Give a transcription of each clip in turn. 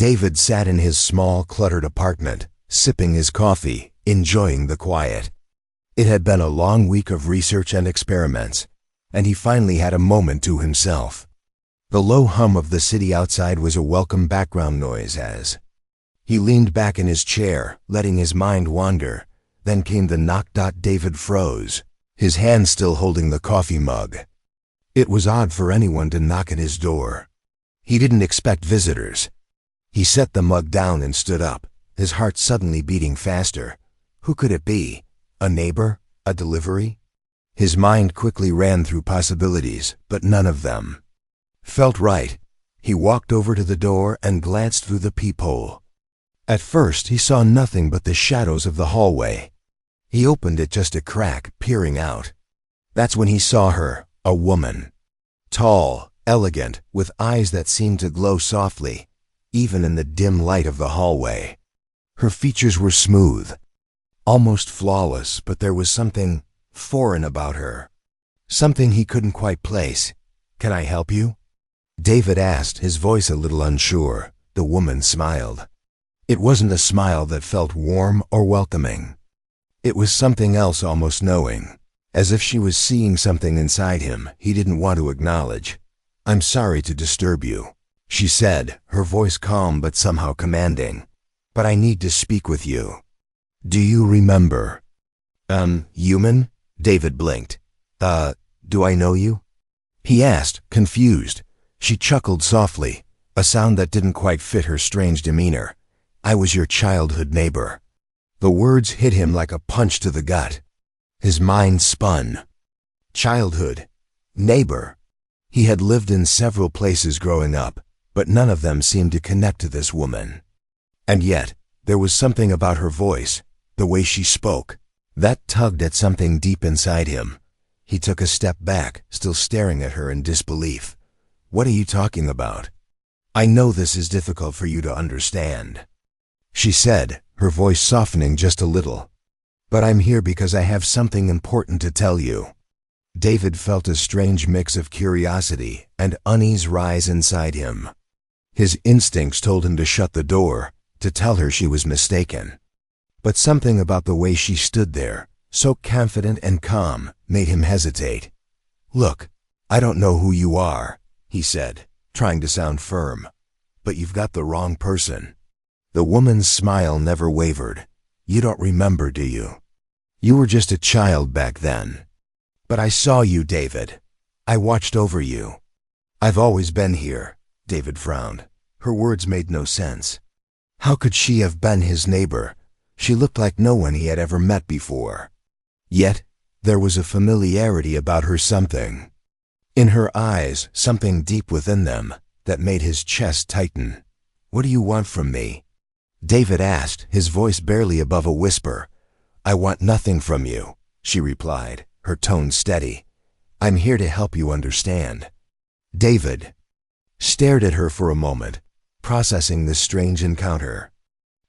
David sat in his small, cluttered apartment, sipping his coffee, enjoying the quiet. It had been a long week of research and experiments, and he finally had a moment to himself. The low hum of the city outside was a welcome background noise as he leaned back in his chair, letting his mind wander. Then came the knock. David froze, his hand still holding the coffee mug. It was odd for anyone to knock at his door. He didn't expect visitors. He set the mug down and stood up, his heart suddenly beating faster. Who could it be? A neighbor? A delivery? His mind quickly ran through possibilities, but none of them felt right. He walked over to the door and glanced through the peephole. At first, he saw nothing but the shadows of the hallway. He opened it just a crack, peering out. That's when he saw her, a woman. Tall, elegant, with eyes that seemed to glow softly, even in the dim light of the hallway. Her features were smooth, almost flawless, but there was something foreign about her. Something he couldn't quite place. "Can I help you?" David asked, his voice a little unsure. The woman smiled. It wasn't a smile that felt warm or welcoming. It was something else, almost knowing, as if she was seeing something inside him he didn't want to acknowledge. "I'm sorry to disturb you," she said, her voice calm but somehow commanding. "But I need to speak with you. Do you remember?" Human?" David blinked. Do I know you?" he asked, confused. She chuckled softly, a sound that didn't quite fit her strange demeanor. "I was your childhood neighbor." The words hit him like a punch to the gut. His mind spun. Childhood. Neighbor. He had lived in several places growing up, but none of them seemed to connect to this woman. And yet, there was something about her voice, the way she spoke, that tugged at something deep inside him. He took a step back, still staring at her in disbelief. "What are you talking about?" "I know this is difficult for you to understand," she said, her voice softening just a little. "But I'm here because I have something important to tell you." David felt a strange mix of curiosity and unease rise inside him. His instincts told him to shut the door, to tell her she was mistaken. But something about the way she stood there, so confident and calm, made him hesitate. "Look, I don't know who you are," he said, trying to sound firm, "but you've got the wrong person." The woman's smile never wavered. "You don't remember, do you? You were just a child back then." "But I saw you, David. I watched over you." "I've always been here," David frowned. Her words made no sense. How could she have been his neighbor? She looked like no one he had ever met before. Yet, there was a familiarity about her, something in her eyes, something deep within them, that made his chest tighten. "What do you want from me?" David asked, his voice barely above a whisper. "I want nothing from you," she replied, her tone steady. "I'm here to help you understand." David stared at her for a moment, processing this strange encounter.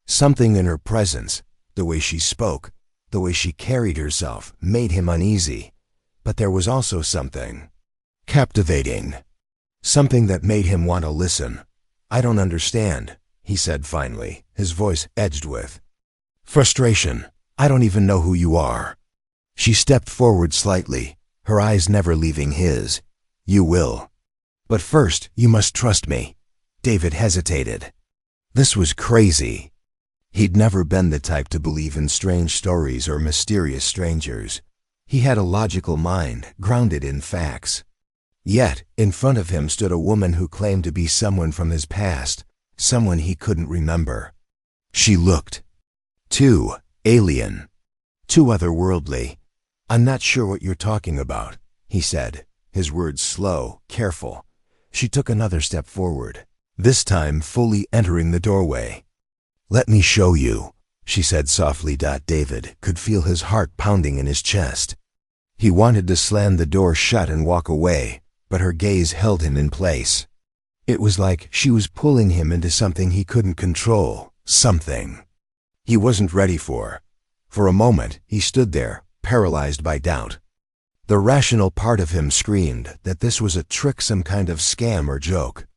Something in her presence, the way she spoke, the way she carried herself, made him uneasy. But there was also something captivating, something that made him want to listen. "I don't understand," he said finally, his voice edged with frustration. "I don't even know who you are." She stepped forward slightly, her eyes never leaving his. "You will. But first, you must trust me." David hesitated. This was crazy. He'd never been the type to believe in strange stories or mysterious strangers. He had a logical mind, grounded in facts. Yet, in front of him stood a woman who claimed to be someone from his past, someone he couldn't remember. She looked too alien, too otherworldly. "I'm not sure what you're talking about," he said, his words slow, careful. She took another step forward, this time fully entering the doorway. "Let me show you," she said softly. David could feel his heart pounding in his chest. He wanted to slam the door shut and walk away, but her gaze held him in place. It was like she was pulling him into something he couldn't control, something he wasn't ready for. For a moment, he stood there, paralyzed by doubt. The rational part of him screamed that this was a trick, some kind of scam or joke.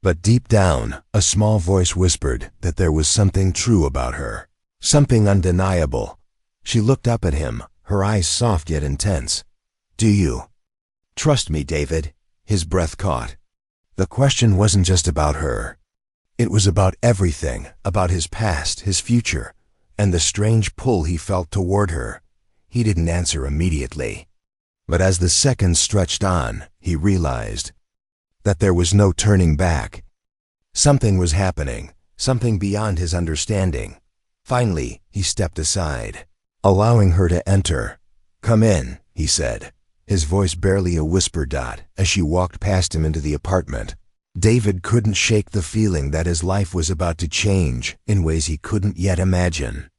But deep down, a small voice whispered that there was something true about her, something undeniable. She looked up at him, her eyes soft yet intense. "Do you trust me, David?" His breath caught. The question wasn't just about her. It was about everything, about his past, his future, and the strange pull he felt toward her. He didn't answer immediately. But as the seconds stretched on, he realized that there was no turning back. Something was happening, something beyond his understanding. Finally, he stepped aside, allowing her to enter. "Come in," he said, his voice barely a whisper. As she walked past him into the apartment, David couldn't shake the feeling that his life was about to change in ways he couldn't yet imagine.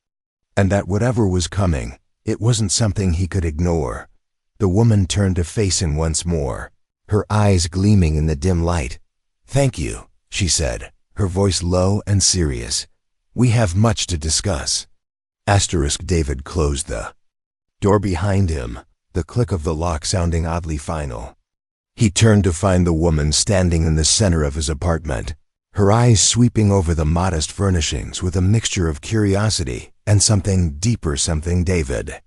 And that whatever was coming, it wasn't something he could ignore. The woman turned to face him once more, her eyes gleaming in the dim light. "Thank you," she said, her voice low and serious. "We have much to discuss." David closed the door behind him, the click of the lock sounding oddly final. He turned to find the woman standing in the center of his apartment, her eyes sweeping over the modest furnishings with a mixture of curiosity and something deeper, something David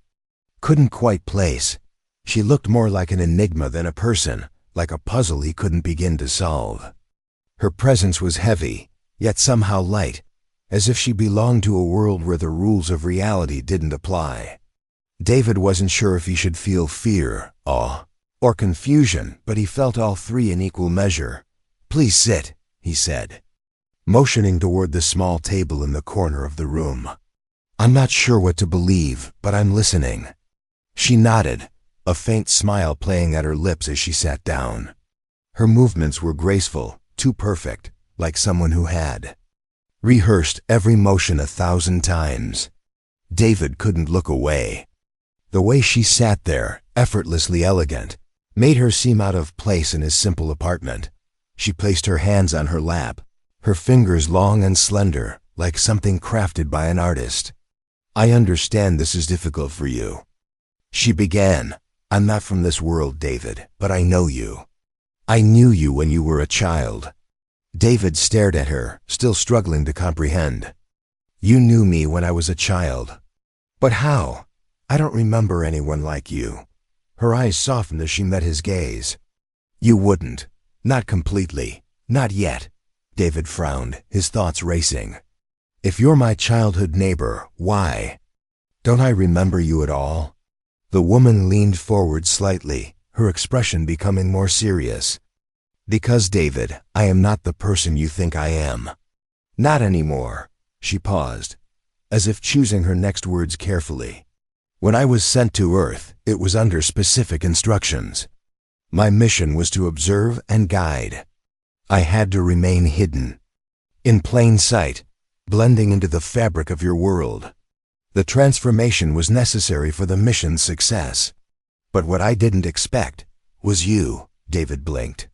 couldn't quite place. She looked more like an enigma than a person, like a puzzle he couldn't begin to solve. Her presence was heavy, yet somehow light, as if she belonged to a world where the rules of reality didn't apply. David wasn't sure if he should feel fear, awe, or confusion, but he felt all three in equal measure. "Please sit," he said, motioning toward the small table in the corner of the room. "I'm not sure what to believe, but I'm listening." She nodded, a faint smile playing at her lips as she sat down. Her movements were graceful, too perfect, like someone who had rehearsed every motion 1,000 times. David couldn't look away. The way she sat there, effortlessly elegant, made her seem out of place in his simple apartment. She placed her hands on her lap, her fingers long and slender, like something crafted by an artist. "I understand this is difficult for you," she began. "I'm not from this world, David, but I know you. I knew you when you were a child." David stared at her, still struggling to comprehend. "You knew me when I was a child. But how? I don't remember anyone like you." Her eyes softened as she met his gaze. "You wouldn't. Not completely. Not yet." David frowned, his thoughts racing. "If you're my childhood neighbor, why don't I remember you at all?" The woman leaned forward slightly, her expression becoming more serious. "Because, David, I am not the person you think I am. Not anymore." She paused, as if choosing her next words carefully. "When I was sent to Earth, it was under specific instructions. My mission was to observe and guide. I had to remain hidden, in plain sight, blending into the fabric of your world. The transformation was necessary for the mission's success. But what I didn't expect was you." David blinked.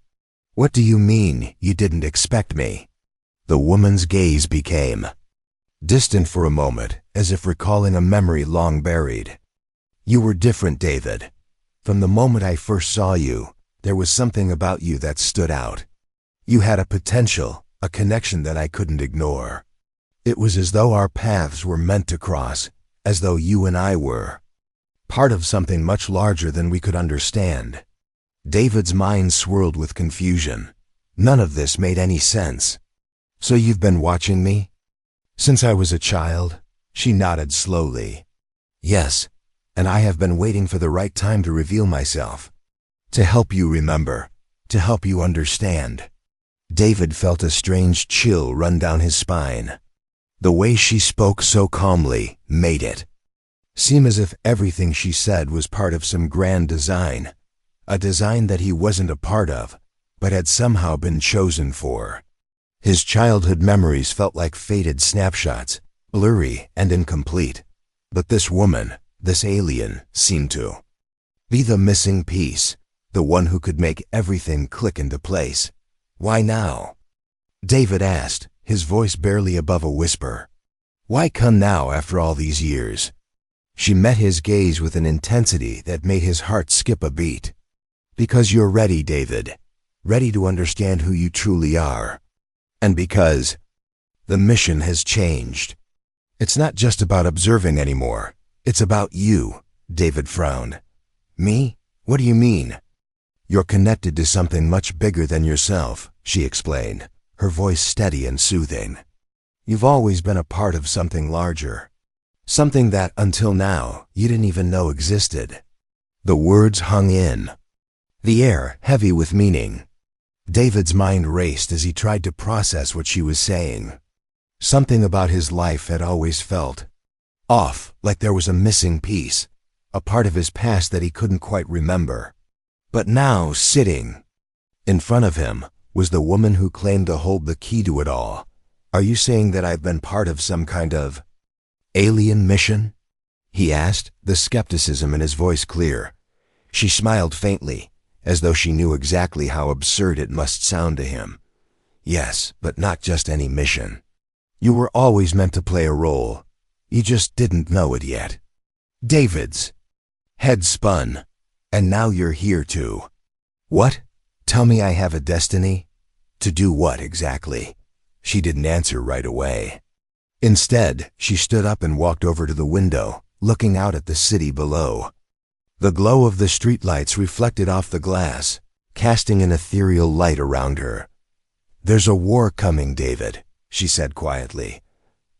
"What do you mean, you didn't expect me?" The woman's gaze became distant for a moment, as if recalling a memory long buried. "You were different, David. From the moment I first saw you, there was something about you that stood out. You had a potential, a connection that I couldn't ignore. It was as though our paths were meant to cross, as though you and I were part of something much larger than we could understand." David's mind swirled with confusion. None of this made any sense. "So you've been watching me since I was a child?" She nodded slowly. "Yes, and I have been waiting for the right time to reveal myself, to help you remember, to help you understand." David felt a strange chill run down his spine. The way she spoke so calmly made it seem as if everything she said was part of some grand design, a design that he wasn't a part of, but had somehow been chosen for. His childhood memories felt like faded snapshots, blurry and incomplete. But this woman, this alien, seemed to be the missing piece, the one who could make everything click into place. "Why now?" David asked, his voice barely above a whisper. "Why come now after all these years?" She met his gaze with an intensity that made his heart skip a beat. "Because you're ready, David. Ready to understand who you truly are. And because the mission has changed. It's not just about observing anymore. It's about you, David frowned. Me? What do you mean? You're connected to something much bigger than yourself, she explained, her voice steady and soothing. You've always been a part of something larger. Something that, until now, you didn't even know existed. The words hung in the air, heavy with meaning. David's mind raced as he tried to process what she was saying. Something about his life had always felt off, like there was a missing piece, a part of his past that he couldn't quite remember. But now, sitting in front of him, was the woman who claimed to hold the key to it all. Are you saying that I've been part of some kind of alien mission? He asked, the skepticism in his voice clear. She smiled faintly, as though she knew exactly how absurd it must sound to him. Yes, but not just any mission. You were always meant to play a role. You just didn't know it yet. David's head spun. And now you're here too. What? Tell me I have a destiny? To do what exactly? She didn't answer right away. Instead, she stood up and walked over to the window, looking out at the city below. The glow of the streetlights reflected off the glass, casting an ethereal light around her. There's a war coming, David, she said quietly.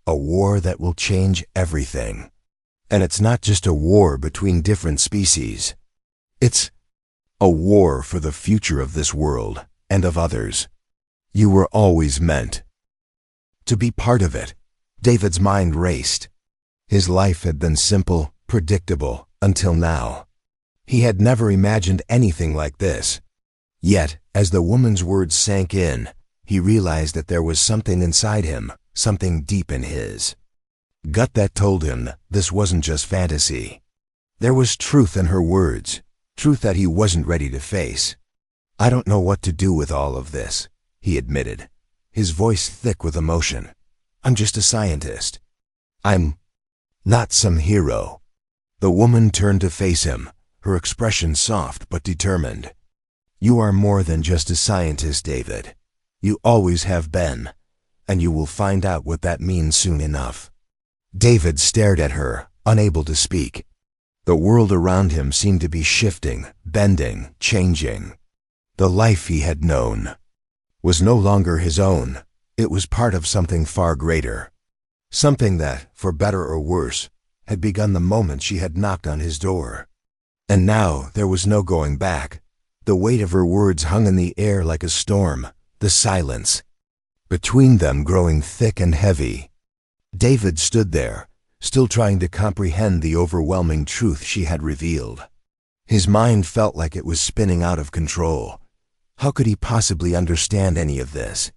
A war that will change everything. And it's not just a war between different species. It's a war for the future of this world and of others. You were always meant to be part of it. David's mind raced. His life had been simple, predictable, until now. He had never imagined anything like this. Yet, as the woman's words sank in, he realized that there was something inside him, something deep in his gut that told him this wasn't just fantasy. There was truth in her words. Truth that he wasn't ready to face. I don't know what to do with all of this, he admitted, his voice thick with emotion. I'm just a scientist. I'm not some hero. The woman turned to face him, her expression soft but determined. You are more than just a scientist, David. You always have been, and you will find out what that means soon enough. David stared at her, unable to speak. The world around him seemed to be shifting, bending, changing. The life he had known was no longer his own. It was part of something far greater. Something that, for better or worse, had begun the moment she had knocked on his door. And now there was no going back. The weight of her words hung in the air like a storm, the silence between them growing thick and heavy. David stood there, still trying to comprehend the overwhelming truth she had revealed. His mind felt like it was spinning out of control. How could he possibly understand any of this?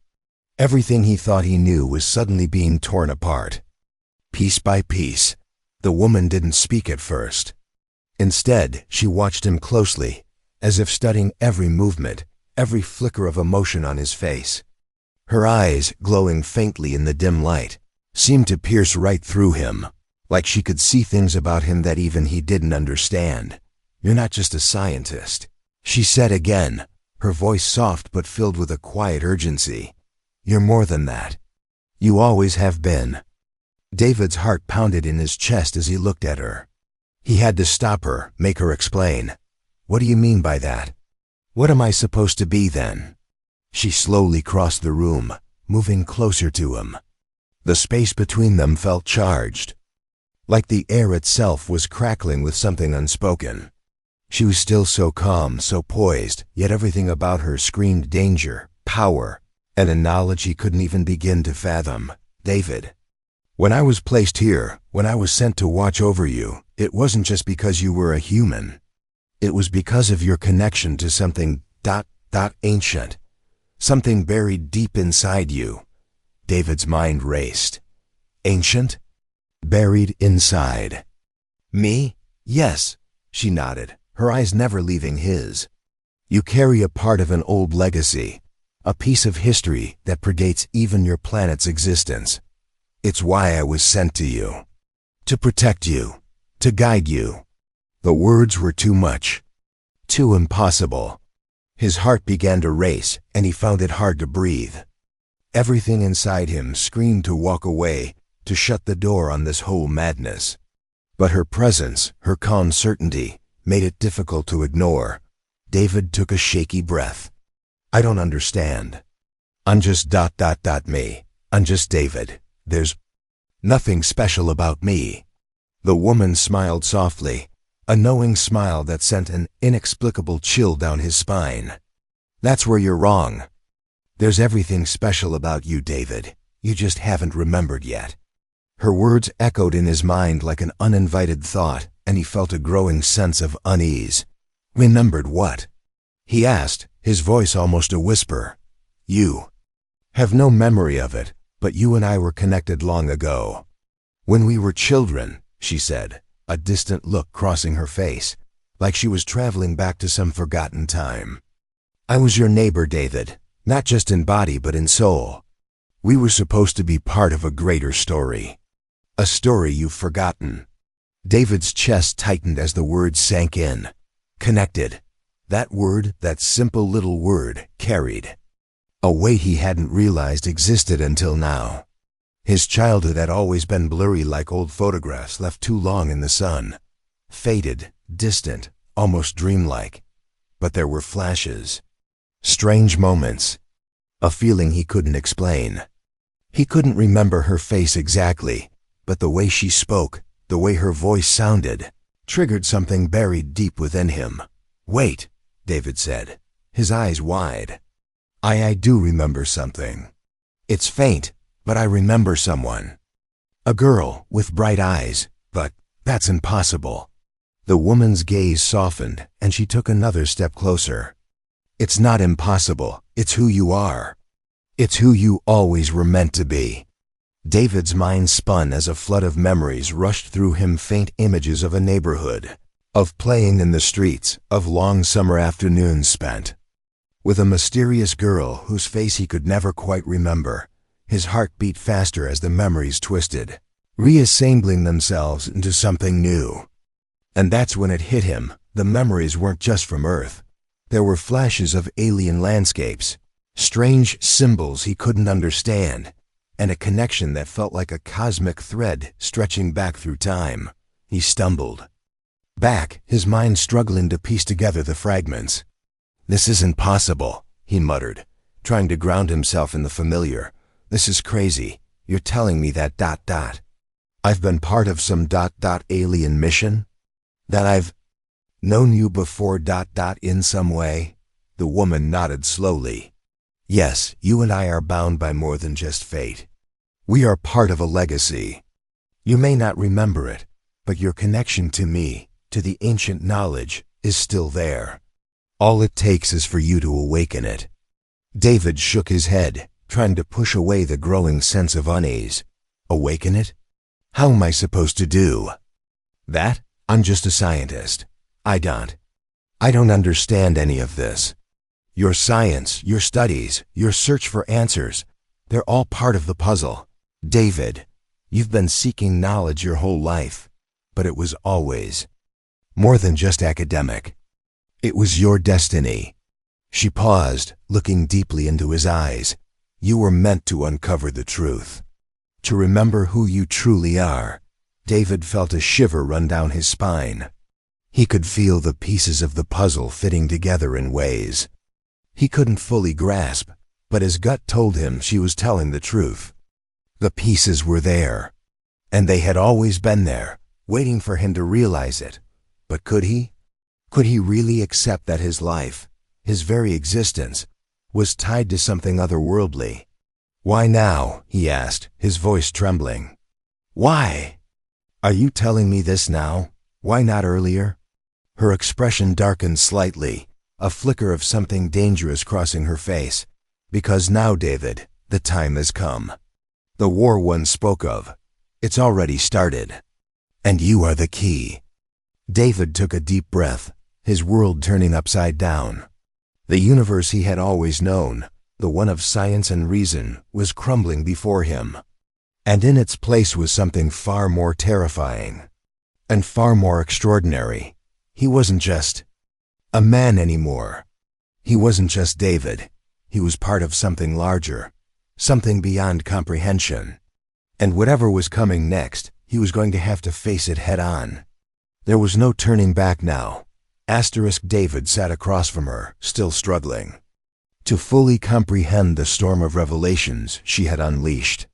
Everything he thought he knew was suddenly being torn apart. Piece by piece. The woman didn't speak at first. Instead, she watched him closely, as if studying every movement, every flicker of emotion on his face. Her eyes, glowing faintly in the dim light, seemed to pierce right through him, like she could see things about him that even he didn't understand. You're not just a scientist, she said again, her voice soft but filled with a quiet urgency. You're more than that. You always have been. David's heart pounded in his chest as he looked at her. He had to stop her, make her explain. What do you mean by that? What am I supposed to be then? She slowly crossed the room, moving closer to him. The space between them felt charged, like the air itself was crackling with something unspoken. She was still so calm, so poised, yet everything about her screamed danger, power, and a knowledge he couldn't even begin to fathom. David, when I was placed here, when I was sent to watch over you, it wasn't just because you were a human. It was because of your connection to something ancient, something buried deep inside you. David's mind raced. Ancient? Buried inside. Me? Yes, she nodded, her eyes never leaving his. You carry a part of an old legacy, a piece of history that predates even your planet's existence. It's why I was sent to you. To protect you. To guide you. The words were too much. Too impossible. His heart began to race, and he found it hard to breathe. Everything inside him screamed to walk away, to shut the door on this whole madness. But her presence, her calm certainty, made it difficult to ignore. David took a shaky breath. I don't understand. I'm just me. I'm just David. There's nothing special about me. The woman smiled softly, a knowing smile that sent an inexplicable chill down his spine. That's where you're wrong. There's everything special about you, David. You just haven't remembered yet. Her words echoed in his mind like an uninvited thought, and he felt a growing sense of unease. Remembered what? He asked, his voice almost a whisper. You have no memory of it, but you and I were connected long ago. When we were children, she said, a distant look crossing her face, like she was traveling back to some forgotten time. I was your neighbor, David, not just in body but in soul. We were supposed to be part of a greater story. A story you've forgotten. David's chest tightened as the word sank in. Connected. That word, that simple little word, carried a weight he hadn't realized existed until now. His childhood had always been blurry like old photographs left too long in the sun. Faded, distant, almost dreamlike. But there were flashes. Strange moments. A feeling he couldn't explain. He couldn't remember her face exactly, but the way she spoke, the way her voice sounded, triggered something buried deep within him. Wait, David said, his eyes wide. I do remember something. It's faint, but I remember someone. A girl with bright eyes, but that's impossible. The woman's gaze softened, and she took another step closer. It's not impossible, it's who you are. It's who you always were meant to be. David's mind spun as a flood of memories rushed through him, faint images of a neighborhood, of playing in the streets, of long summer afternoons spent with a mysterious girl whose face he could never quite remember. His heart beat faster as the memories twisted, reassembling themselves into something new. And that's when it hit him. The memories weren't just from Earth. There were flashes of alien landscapes, strange symbols he couldn't understand, and a connection that felt like a cosmic thread stretching back through time. He stumbled back, his mind struggling to piece together the fragments. This isn't possible, he muttered, trying to ground himself in the familiar. This is crazy. You're telling me that ... I've been part of some ... alien mission? That I've known you before ... in some way? The woman nodded slowly. Yes, you and I are bound by more than just fate. We are part of a legacy. You may not remember it, but your connection to me, to the ancient knowledge, is still there. All it takes is for you to awaken it. David shook his head, trying to push away the growing sense of unease. Awaken it? How am I supposed to do that? I'm just a scientist. I don't understand any of this. Your science, your studies, your search for answers, they're all part of the puzzle. David, you've been seeking knowledge your whole life, but it was always more than just academic. It was your destiny. She paused, looking deeply into his eyes. You were meant to uncover the truth, to remember who you truly are. David felt a shiver run down his spine. He could feel the pieces of the puzzle fitting together in ways he couldn't fully grasp, but his gut told him she was telling the truth. The pieces were there, and they had always been there, waiting for him to realize it. But could he? Could he really accept that his life, his very existence, was tied to something otherworldly? Why now? He asked, his voice trembling. Why? Are you telling me this now? Why not earlier? Her expression darkened slightly, a flicker of something dangerous crossing her face. Because now, David, the time has come. The war one spoke of, it's already started. And you are the key. David took a deep breath, his world turning upside down. The universe he had always known, the one of science and reason, was crumbling before him. And in its place was something far more terrifying and far more extraordinary. He wasn't just a man anymore. He wasn't just David. He was part of something larger, something beyond comprehension. And whatever was coming next, he was going to have to face it head on. There was no turning back now. David sat across from her, still struggling to fully comprehend the storm of revelations she had unleashed.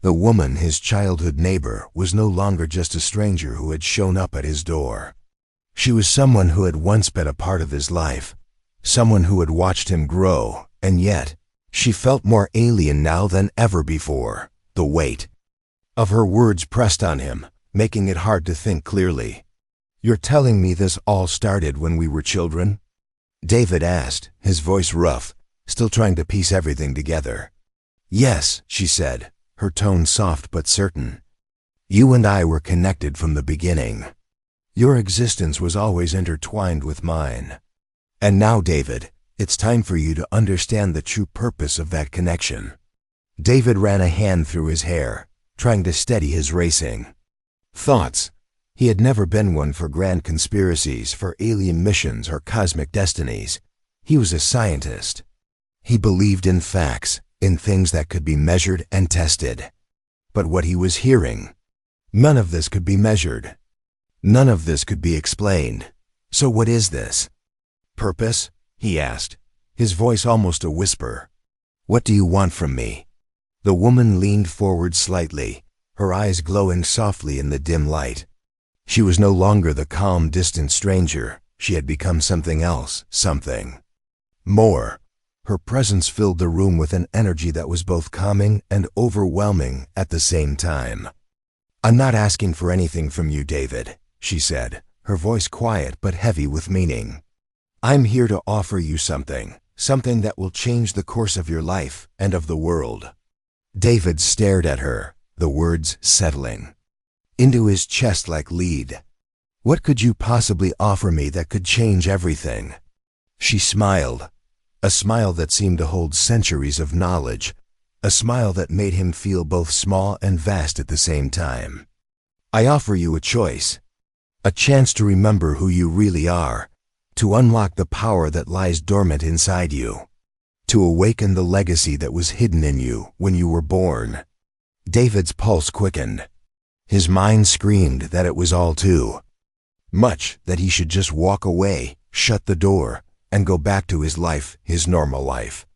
The woman, his childhood neighbor, was no longer just a stranger who had shown up at his door. She was someone who had once been a part of his life, someone who had watched him grow, and yet she felt more alien now than ever before. The weight of her words pressed on him, making it hard to think clearly. "You're telling me this all started when we were children?" David asked, his voice rough, still trying to piece everything together. "Yes," she said, her tone soft but certain. "You and I were connected from the beginning. Your existence was always intertwined with mine. And now, David, it's time for you to understand the true purpose of that connection." David ran a hand through his hair, trying to steady his racing thoughts. He had never been one for grand conspiracies, for alien missions or cosmic destinies. He was a scientist. He believed in facts, in things that could be measured and tested. But what he was hearing, none of this could be measured. None of this could be explained. So what is this? "Purpose?" he asked, his voice almost a whisper. "What do you want from me?" The woman leaned forward slightly, her eyes glowing softly in the dim light. She was no longer the calm, distant stranger. She had become something else, something more. Her presence filled the room with an energy that was both calming and overwhelming at the same time. "I'm not asking for anything from you, David," she said, her voice quiet but heavy with meaning. "I'm here to offer you something that will change the course of your life and of the world." David stared at her, the words settling into his chest like lead. "What could you possibly offer me that could change everything?" She smiled, a smile that seemed to hold centuries of knowledge, a smile that made him feel both small and vast at the same time. "I offer you a choice, a chance to remember who you really are, to unlock the power that lies dormant inside you, to awaken the legacy that was hidden in you when you were born." David's pulse quickened. His mind screamed that it was all too much, that he should just walk away, shut the door, and go back to his life, his normal life.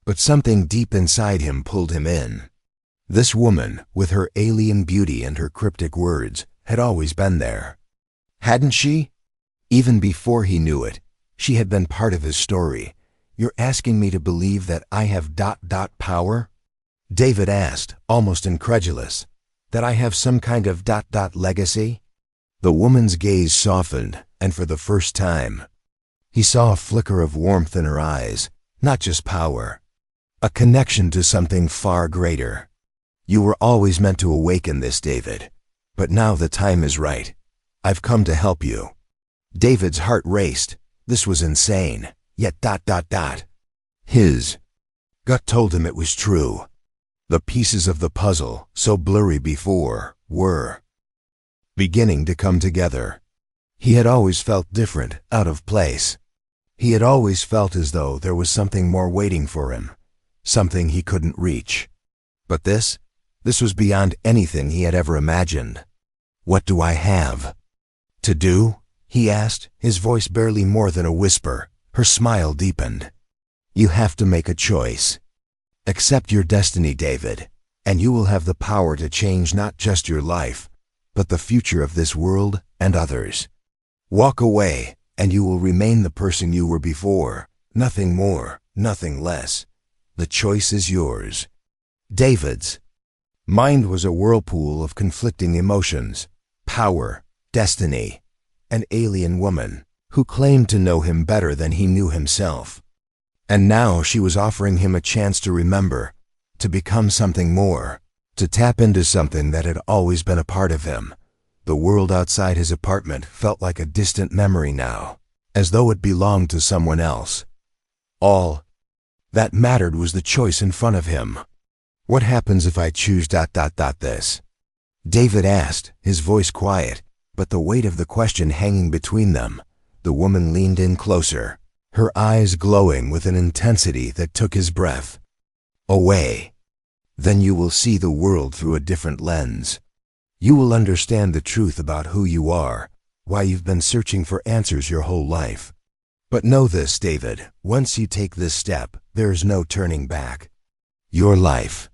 But something deep inside him pulled him in. This woman, with her alien beauty and her cryptic words, had always been there. Hadn't she? Even before he knew it, she had been part of his story. "You're asking me to believe that I have ... power?" David asked, almost incredulous. "That I have some kind of ... legacy?" The woman's gaze softened, and for the first time, he saw a flicker of warmth in her eyes, not just power, a connection to something far greater. "You were always meant to awaken this, David, but now the time is right. I've come to help you." David's heart raced. This was insane, yet ... His gut told him it was true. The pieces of the puzzle, so blurry before, were beginning to come together. He had always felt different, out of place. He had always felt as though there was something more waiting for him, something he couldn't reach. But this was beyond anything he had ever imagined. "What do I have to do?" he asked, his voice barely more than a whisper. Her smile deepened. "You have to make a choice. Accept your destiny, David, and you will have the power to change not just your life, but the future of this world and others. Walk away, and you will remain the person you were before, nothing more, nothing less. The choice is yours." David's mind was a whirlpool of conflicting emotions: power, destiny, an alien woman who claimed to know him better than he knew himself. And now she was offering him a chance to remember, to become something more, to tap into something that had always been a part of him. The world outside his apartment felt like a distant memory now, as though it belonged to someone else. All that mattered was the choice in front of him. "What happens if I choose ... this?" David asked, his voice quiet, but the weight of the question hanging between them. The woman leaned in closer, her eyes glowing with an intensity that took his breath away. Then you will see the world through a different lens. You will understand the truth about who you are, why you've been searching for answers your whole life. But know this, David, once you take this step, there is no turning back. Your life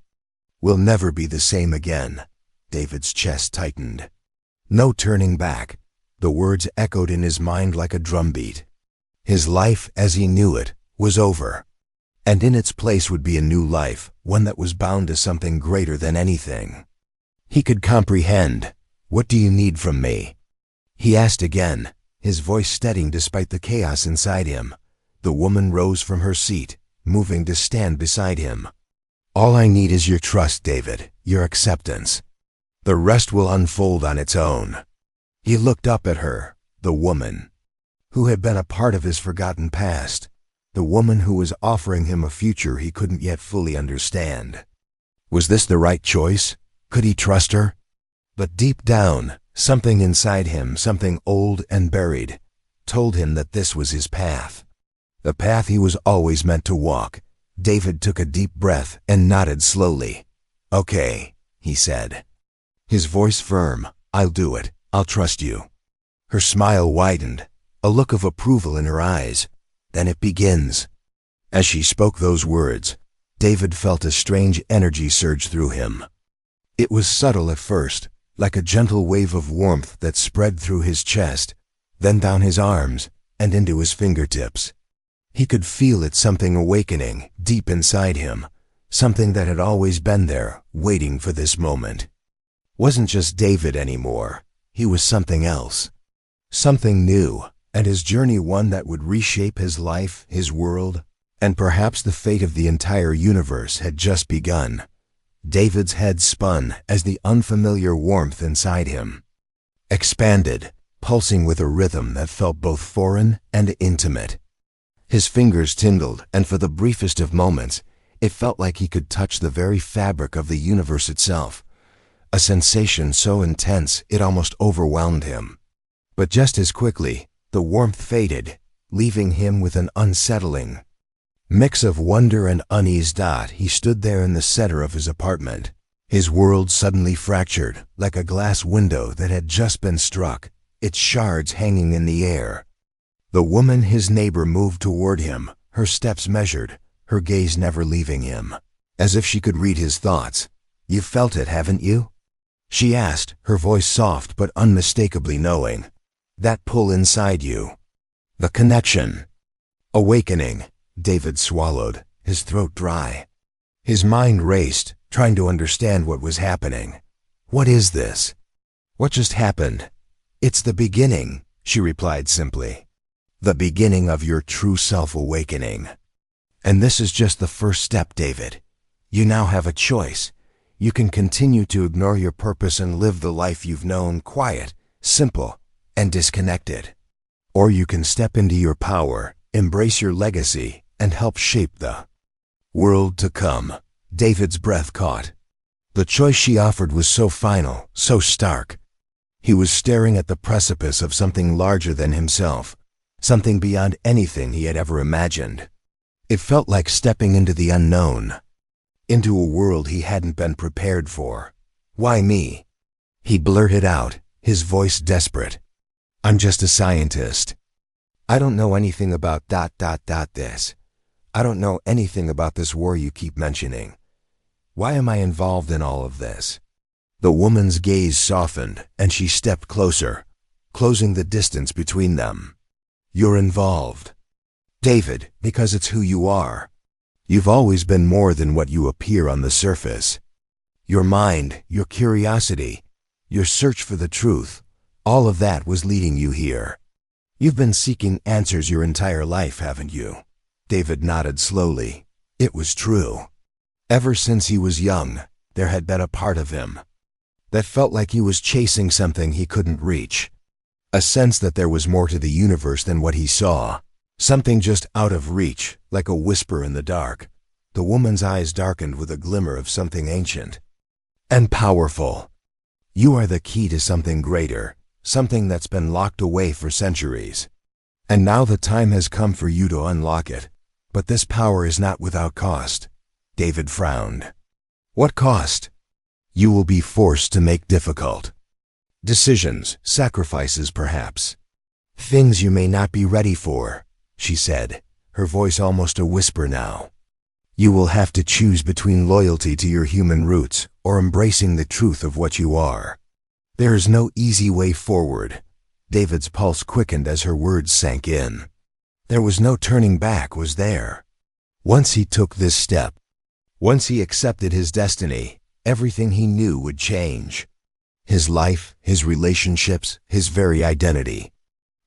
will never be the same again. David's chest tightened. No turning back. The words echoed in his mind like a drumbeat. His life, as he knew it, was over. And in its place would be a new life, one that was bound to something greater than anything he could comprehend. What do you need from me? He asked again, his voice steadying despite the chaos inside him. The woman rose from her seat, moving to stand beside him. All I need is your trust, David, your acceptance. The rest will unfold on its own. He looked up at her, the woman who had been a part of his forgotten past, the woman who was offering him a future he couldn't yet fully understand. Was this the right choice? Could he trust her? But deep down, something inside him, something old and buried, told him that this was his path. The path he was always meant to walk. David took a deep breath and nodded slowly. Okay, he said. His voice firm. I'll do it. I'll trust you. Her smile widened, a look of approval in her eyes. Then it begins. As she spoke those words, David felt a strange energy surge through him. It was subtle at first, like a gentle wave of warmth that spread through his chest, then down his arms and into his fingertips. He could feel it, something awakening deep inside him, something that had always been there, waiting for this moment. Wasn't just David anymore. He was something else. Something new, and his journey one that would reshape his life, his world, and perhaps the fate of the entire universe had just begun. David's head spun as the unfamiliar warmth inside him expanded, pulsing with a rhythm that felt both foreign and intimate. His fingers tingled, and for the briefest of moments, it felt like he could touch the very fabric of the universe itself, a sensation so intense it almost overwhelmed him. But just as quickly, the warmth faded, leaving him with an unsettling mix of wonder and unease. He stood there in the center of his apartment, his world suddenly fractured, like a glass window that had just been struck, its shards hanging in the air. The woman, his neighbor, moved toward him, her steps measured, her gaze never leaving him, as if she could read his thoughts. You've felt it, haven't you? She asked, her voice soft but unmistakably knowing. That pull inside you. The connection. Awakening. David swallowed, his throat dry. His mind raced, trying to understand what was happening. What is this? What just happened? It's the beginning, she replied simply. The beginning of your true self-awakening. And this is just the first step, David. You now have a choice. You can continue to ignore your purpose and live the life you've known, quiet, simple, and disconnected. Or you can step into your power, embrace your legacy, and help shape the world to come. David's breath caught. The choice she offered was so final, so stark. He was staring at the precipice of something larger than himself, something beyond anything he had ever imagined. It felt like stepping into the unknown, into a world he hadn't been prepared for. Why me? He blurted out, his voice desperate. I'm just a scientist. I don't know anything about this. I don't know anything about this war you keep mentioning. Why am I involved in all of this? The woman's gaze softened, and she stepped closer, closing the distance between them. You're involved, David, because it's who you are. You've always been more than what you appear on the surface. Your mind, your curiosity, your search for the truth, all of that was leading you here. You've been seeking answers your entire life, haven't you? David nodded slowly. It was true. Ever since he was young, there had been a part of him that felt like he was chasing something he couldn't reach. A sense that there was more to the universe than what he saw. Something just out of reach, like a whisper in the dark. The woman's eyes darkened with a glimmer of something ancient and powerful. You are the key to something greater, something that's been locked away for centuries. And now the time has come for you to unlock it. But this power is not without cost. David frowned. What cost? You will be forced to make difficult decisions, sacrifices perhaps. Things you may not be ready for, she said, her voice almost a whisper now. You will have to choose between loyalty to your human roots or embracing the truth of what you are. There is no easy way forward. David's pulse quickened as her words sank in. There was no turning back, was there? Once he took this step, once he accepted his destiny, everything he knew would change. His life, his relationships, his very identity.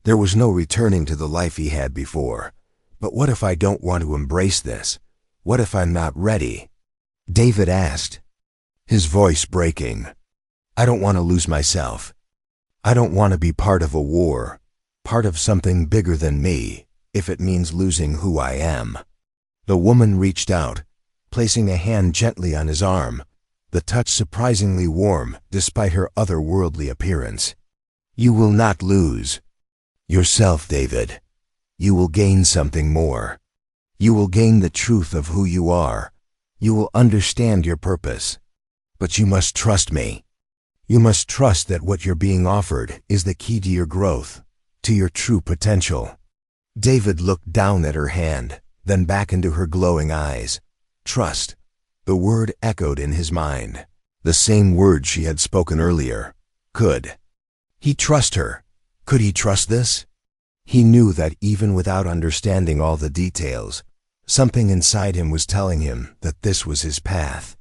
There was no returning to the life he had before. But what if I don't want to embrace this? What if I'm not ready? David asked, his voice breaking. I don't want to lose myself. I don't want to be part of a war, part of something bigger than me, if it means losing who I am. The woman reached out, placing a hand gently on his arm, the touch surprisingly warm despite her otherworldly appearance. You will not lose yourself, David. You will gain something more. You will gain the truth of who you are. You will understand your purpose. But you must trust me. You must trust that what you're being offered is the key to your growth, to your true potential. David looked down at her hand, then back into her glowing eyes. Trust. The word echoed in his mind. The same word she had spoken earlier. Could he trust her? Could he trust this? He knew that even without understanding all the details, something inside him was telling him that this was his path.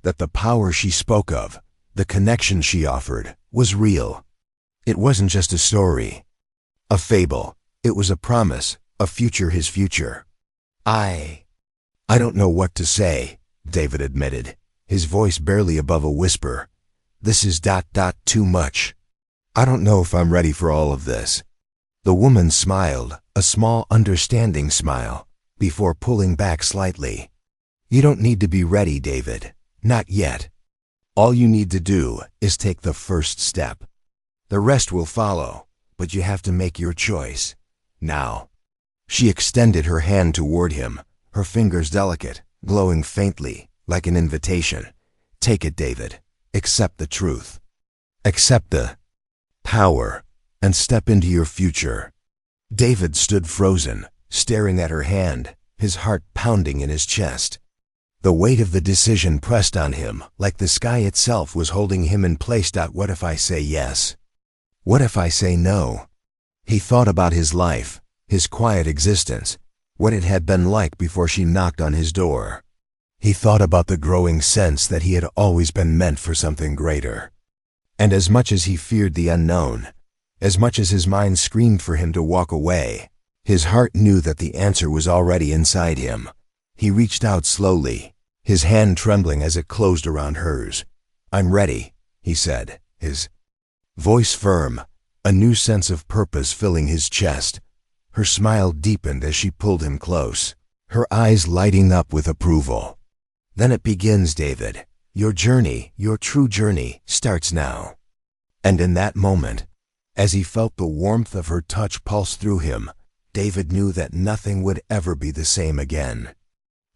That the power she spoke of, the connection she offered, was real. It wasn't just a story, a fable. It was a promise, a future, his future. I don't know what to say, David admitted, his voice barely above a whisper. This is too much. I don't know if I'm ready for all of this. The woman smiled, a small understanding smile, before pulling back slightly. You don't need to be ready, David. Not yet. All you need to do is take the first step. The rest will follow, but you have to make your choice. Now. She extended her hand toward him, her fingers delicate, glowing faintly, like an invitation. Take it, David. Accept the truth. Accept the power, and step into your future. David stood frozen, staring at her hand, his heart pounding in his chest. The weight of the decision pressed on him, like the sky itself was holding him in place. What if I say yes? What if I say no? He thought about his life, his quiet existence, what it had been like before she knocked on his door. He thought about the growing sense that he had always been meant for something greater. And as much as he feared the unknown, as much as his mind screamed for him to walk away, his heart knew that the answer was already inside him. He reached out slowly, his hand trembling as it closed around hers. I'm ready, he said, his voice firm, a new sense of purpose filling his chest. Her smile deepened as she pulled him close, her eyes lighting up with approval. Then it begins, David. Your journey, your true journey, starts now. And in that moment, as he felt the warmth of her touch pulse through him, David knew that nothing would ever be the same again.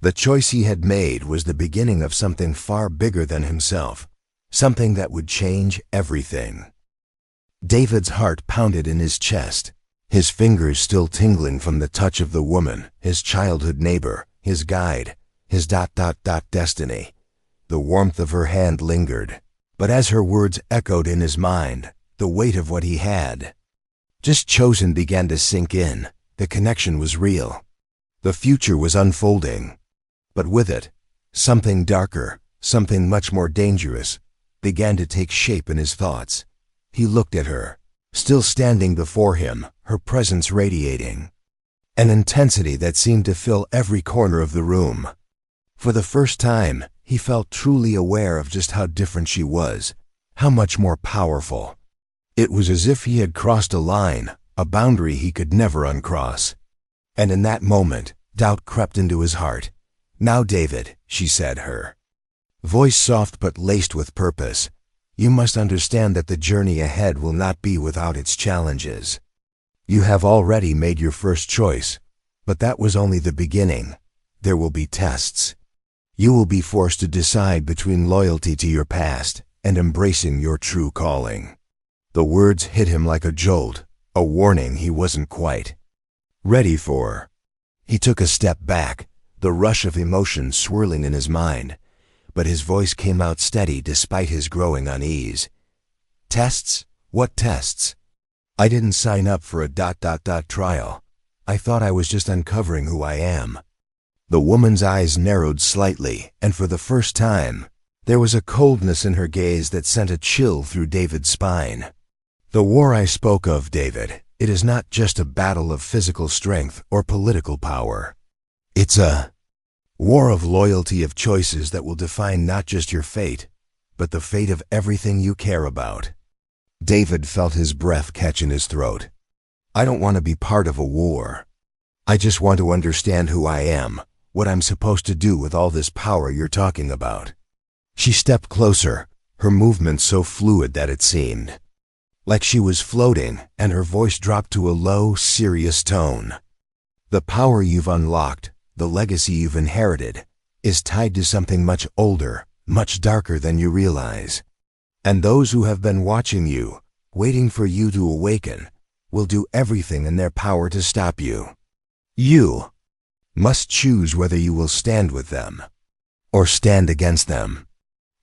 The choice he had made was the beginning of something far bigger than himself, something that would change everything. David's heart pounded in his chest, his fingers still tingling from the touch of the woman, his childhood neighbor, his guide, his destiny. The warmth of her hand lingered, but as her words echoed in his mind, the weight of what he had just chosen began to sink in. The connection was real. The future was unfolding. But with it, something darker, something much more dangerous, began to take shape in his thoughts. He looked at her, still standing before him, her presence radiating, an intensity that seemed to fill every corner of the room. For the first time, he felt truly aware of just how different she was, how much more powerful. It was as if he had crossed a line, a boundary he could never uncross. And in that moment, doubt crept into his heart. Now, David, she said, her voice soft but laced with purpose, you must understand that the journey ahead will not be without its challenges. You have already made your first choice, but that was only the beginning. There will be tests. You will be forced to decide between loyalty to your past and embracing your true calling. The words hit him like a jolt, a warning he wasn't quite ready for. He took a step back, the rush of emotion swirling in his mind, but his voice came out steady despite his growing unease. Tests? What tests? I didn't sign up for a ... trial. I thought I was just uncovering who I am. The woman's eyes narrowed slightly, and for the first time, there was a coldness in her gaze that sent a chill through David's spine. The war I spoke of, David, it is not just a battle of physical strength or political power. It's a war of loyalty, of choices that will define not just your fate, but the fate of everything you care about. David felt his breath catch in his throat. I don't want to be part of a war. I just want to understand who I am, what I'm supposed to do with all this power you're talking about. She stepped closer, her movements so fluid that it seemed like she was floating, and her voice dropped to a low, serious tone. The power you've unlocked, the legacy you've inherited, is tied to something much older, much darker than you realize. And those who have been watching you, waiting for you to awaken, will do everything in their power to stop you. You must choose whether you will stand with them or stand against them.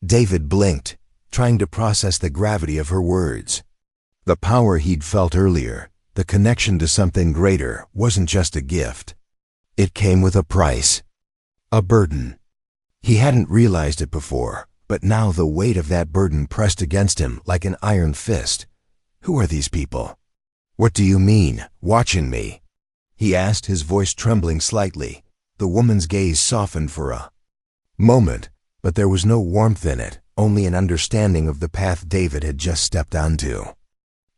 David blinked, trying to process the gravity of her words. The power he'd felt earlier, the connection to something greater, wasn't just a gift. It came with a price, a burden. He hadn't realized it before, but now the weight of that burden pressed against him like an iron fist. Who are these people? What do you mean, watching me? He asked, his voice trembling slightly. The woman's gaze softened for a moment, but there was no warmth in it, only an understanding of the path David had just stepped onto.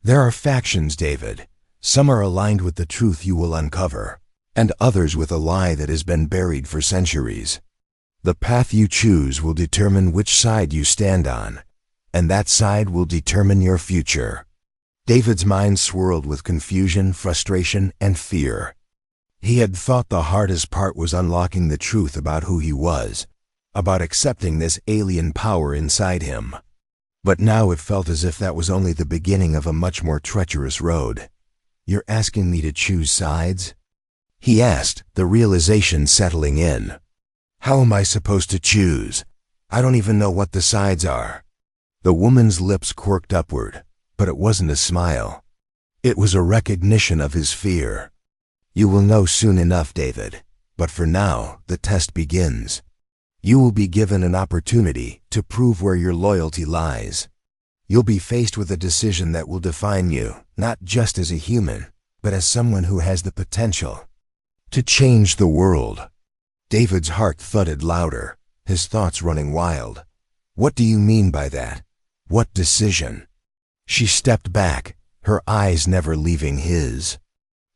There are factions, David. Some are aligned with the truth you will uncover, and others with a lie that has been buried for centuries. The path you choose will determine which side you stand on, and that side will determine your future. David's mind swirled with confusion, frustration, and fear. He had thought the hardest part was unlocking the truth about who he was, about accepting this alien power inside him. But now it felt as if that was only the beginning of a much more treacherous road. You're asking me to choose sides? He asked, the realization settling in. How am I supposed to choose? I don't even know what the sides are. The woman's lips quirked upward, but it wasn't a smile. It was a recognition of his fear. You will know soon enough, David, but for now, the test begins. You will be given an opportunity to prove where your loyalty lies. You'll be faced with a decision that will define you, not just as a human, but as someone who has the potential to change the world. David's heart thudded louder, his thoughts running wild. What do you mean by that? What decision? She stepped back, her eyes never leaving his.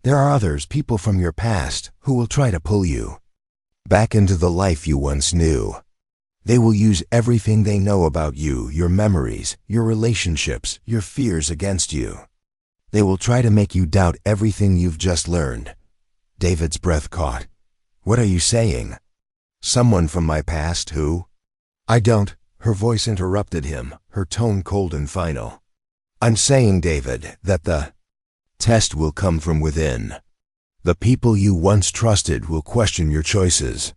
There are others, people from your past, who will try to pull you back into the life you once knew. They will use everything they know about you, your memories, your relationships, your fears against you. They will try to make you doubt everything you've just learned. David's breath caught. What are you saying? Someone from my past who? I don't. Her voice interrupted him, her tone cold and final. I'm saying, David, that the test will come from within. The people you once trusted will question your choices.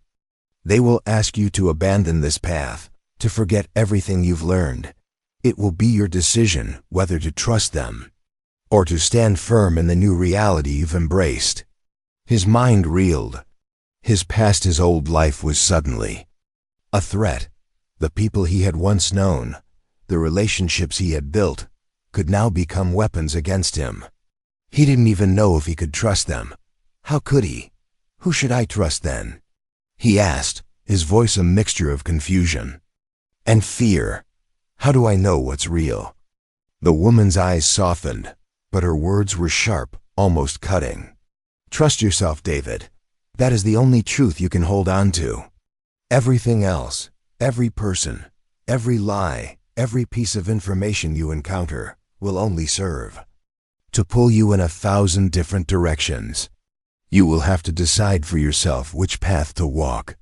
They will ask you to abandon this path, to forget everything you've learned. It will be your decision whether to trust them or to stand firm in the new reality you've embraced. His mind reeled. His past, his old life was suddenly a threat. The people he had once known, the relationships he had built, could now become weapons against him. He didn't even know if he could trust them. How could he? Who should I trust then? He asked, his voice a mixture of confusion and fear. How do I know what's real? The woman's eyes softened, but her words were sharp, almost cutting. Trust yourself, David. That is the only truth you can hold on to. Everything else, every person, every lie, every piece of information you encounter will only serve to pull you in 1,000 different directions. You will have to decide for yourself which path to walk.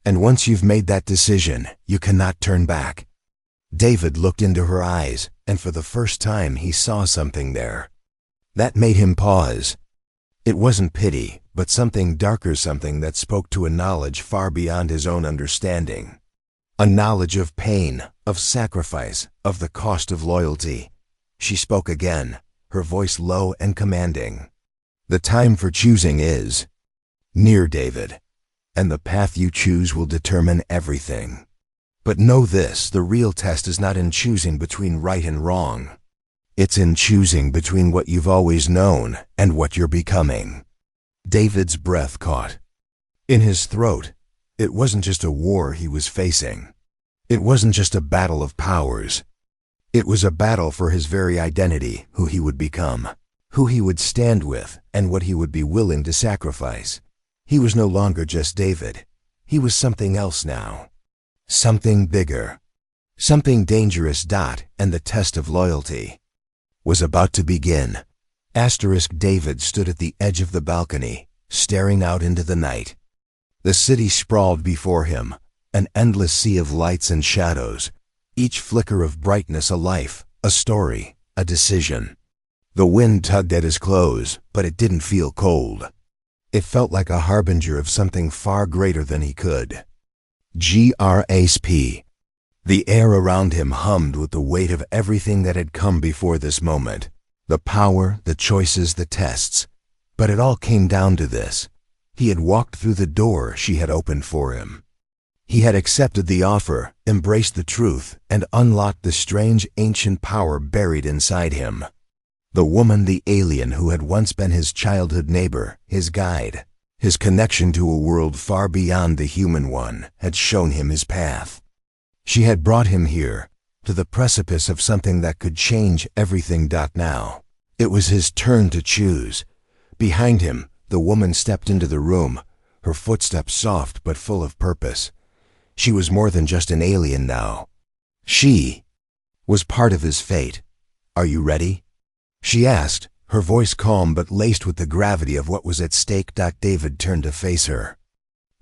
And once you've made that decision, you cannot turn back. David looked into her eyes, and for the first time he saw something there. That made him pause. It wasn't pity, but something darker, something that spoke to a knowledge far beyond his own understanding. A knowledge of pain, of sacrifice, of the cost of loyalty. She spoke again, her voice low and commanding. The time for choosing is near, David, and the path you choose will determine everything. But know this, the real test is not in choosing between right and wrong. It's in choosing between what you've always known and what you're becoming. David's breath caught in his throat. It wasn't just a war he was facing. It wasn't just a battle of powers. It was a battle for his very identity, who he would become, who he would stand with, and what he would be willing to sacrifice. He was no longer just David. He was something else now. Something bigger. Something dangerous. And the test of loyalty was about to begin. David stood at the edge of the balcony, staring out into the night. The city sprawled before him, an endless sea of lights and shadows, each flicker of brightness a life, a story, a decision. The wind tugged at his clothes, but it didn't feel cold. It felt like a harbinger of something far greater than he could grasp. The air around him hummed with the weight of everything that had come before this moment. The power, the choices, the tests. But it all came down to this. He had walked through the door she had opened for him. He had accepted the offer, embraced the truth, and unlocked the strange ancient power buried inside him. The woman, the alien who had once been his childhood neighbor, his guide, his connection to a world far beyond the human one, had shown him his path. She had brought him here, to the precipice of something that could change everything. Now, it was his turn to choose. Behind him, the woman stepped into the room, her footsteps soft but full of purpose. She was more than just an alien now. She was part of his fate. "Are you ready?" she asked, her voice calm but laced with the gravity of what was at stake. David turned to face her.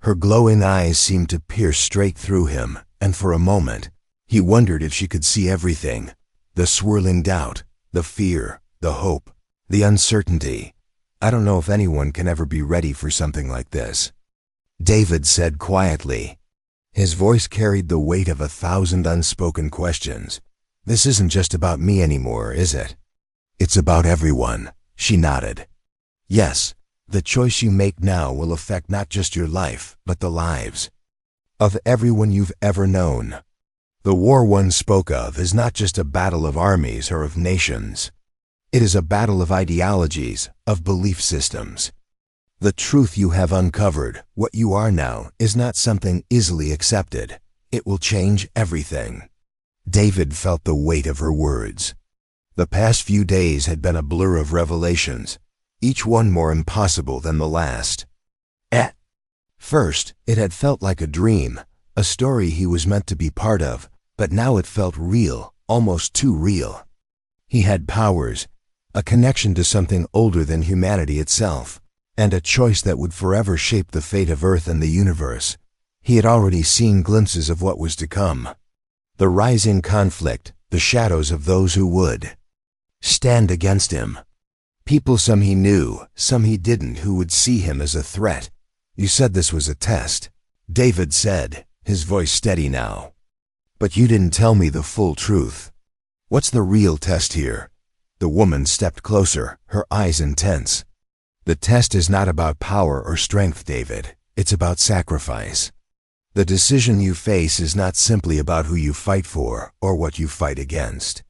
Her glowing eyes seemed to pierce straight through him, and for a moment, he wondered if she could see everything. The swirling doubt, the fear, the hope, the uncertainty. "I don't know if anyone can ever be ready for something like this," David said quietly. His voice carried the weight of 1,000 unspoken questions. "This isn't just about me anymore, is it?" "It's about everyone," she nodded. "Yes, the choice you make now will affect not just your life, but the lives of everyone you've ever known. The war one spoke of is not just a battle of armies or of nations. It is a battle of ideologies, of belief systems. The truth you have uncovered, what you are now, is not something easily accepted. It will change everything." David felt the weight of her words. The past few days had been a blur of revelations, each one more impossible than the last. At first, it had felt like a dream, a story he was meant to be part of, but now it felt real, almost too real. He had powers, a connection to something older than humanity itself, and a choice that would forever shape the fate of Earth and the universe. He had already seen glimpses of what was to come. The rising conflict, the shadows of those who would stand against him. People, some he knew, some he didn't, who would see him as a threat. "You said this was a test," David said, his voice steady now. "But you didn't tell me the full truth. What's the real test here?" The woman stepped closer, her eyes intense. "The test is not about power or strength, David. It's about sacrifice. The decision you face is not simply about who you fight for or what you fight against.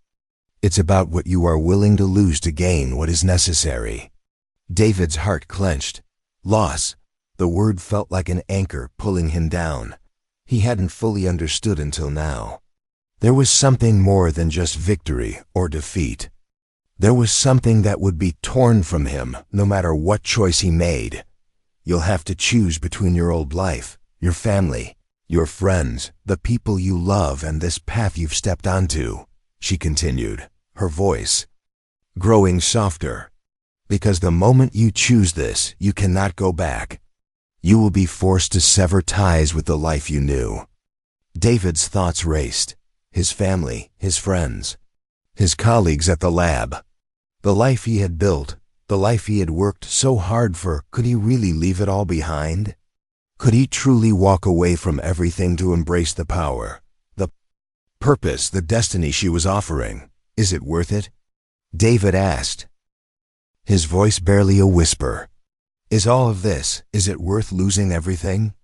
It's about what you are willing to lose to gain what is necessary." David's heart clenched. Loss. The word felt like an anchor pulling him down. He hadn't fully understood until now. There was something more than just victory or defeat. There was something that would be torn from him no matter what choice he made. "You'll have to choose between your old life, your family, your friends, the people you love, and this path you've stepped onto," she continued, her voice growing softer. "Because the moment you choose this, you cannot go back. You will be forced to sever ties with the life you knew. David's thoughts raced. His family, his friends, his colleagues at the lab. The life he had built, the life he had worked so hard for, could he really leave it all behind? Could he truly walk away from everything to embrace the power, the purpose, the destiny she was offering? Is it worth it? David asked, his voice barely a whisper. Is all of this, is it worth losing everything?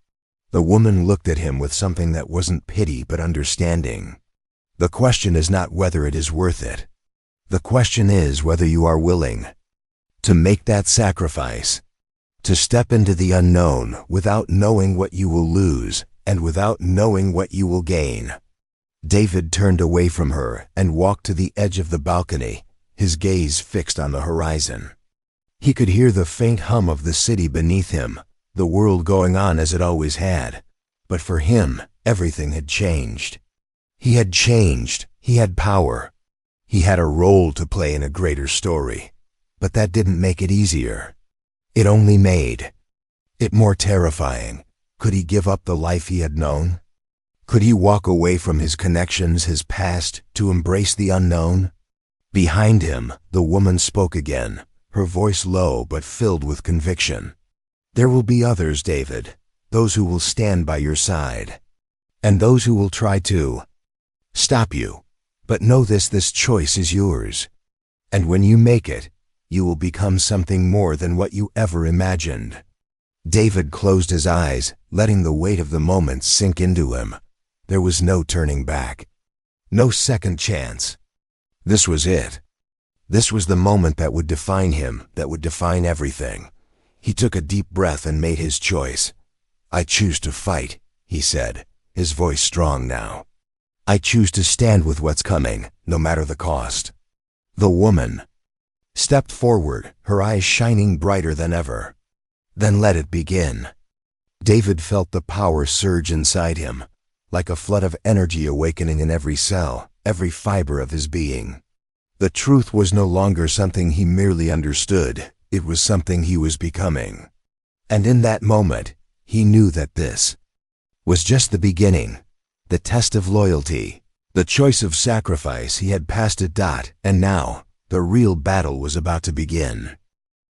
The woman looked at him with something that wasn't pity but understanding. The question is not whether it is worth it. The question is whether you are willing to make that sacrifice, to step into the unknown without knowing what you will lose and without knowing what you will gain. David turned away from her and walked to the edge of the balcony, his gaze fixed on the horizon. He could hear the faint hum of the city beneath him, the world going on as it always had. But for him, everything had changed. He had changed. He had power. He had a role to play in a greater story. But that didn't make it easier. It only made it more terrifying. Could he give up the life he had known? Could he walk away from his connections, his past, to embrace the unknown? Behind him, the woman spoke again, her voice low but filled with conviction. There will be others, David, those who will stand by your side, and those who will try to stop you. But know this choice is yours. And when you make it, you will become something more than what you ever imagined. David closed his eyes, letting the weight of the moment sink into him. There was no turning back. No second chance. This was it. This was the moment that would define him, that would define everything. He took a deep breath and made his choice. I choose to fight, he said, his voice strong now. I choose to stand with what's coming, no matter the cost. The woman stepped forward, her eyes shining brighter than ever. Then let it begin. David felt the power surge inside him, like a flood of energy awakening in every cell, every fiber of his being. The truth was no longer something he merely understood, it was something he was becoming. And in that moment, he knew that this was just the beginning, the test of loyalty, the choice of sacrifice. He had passed a dot, and now, the real battle was about to begin.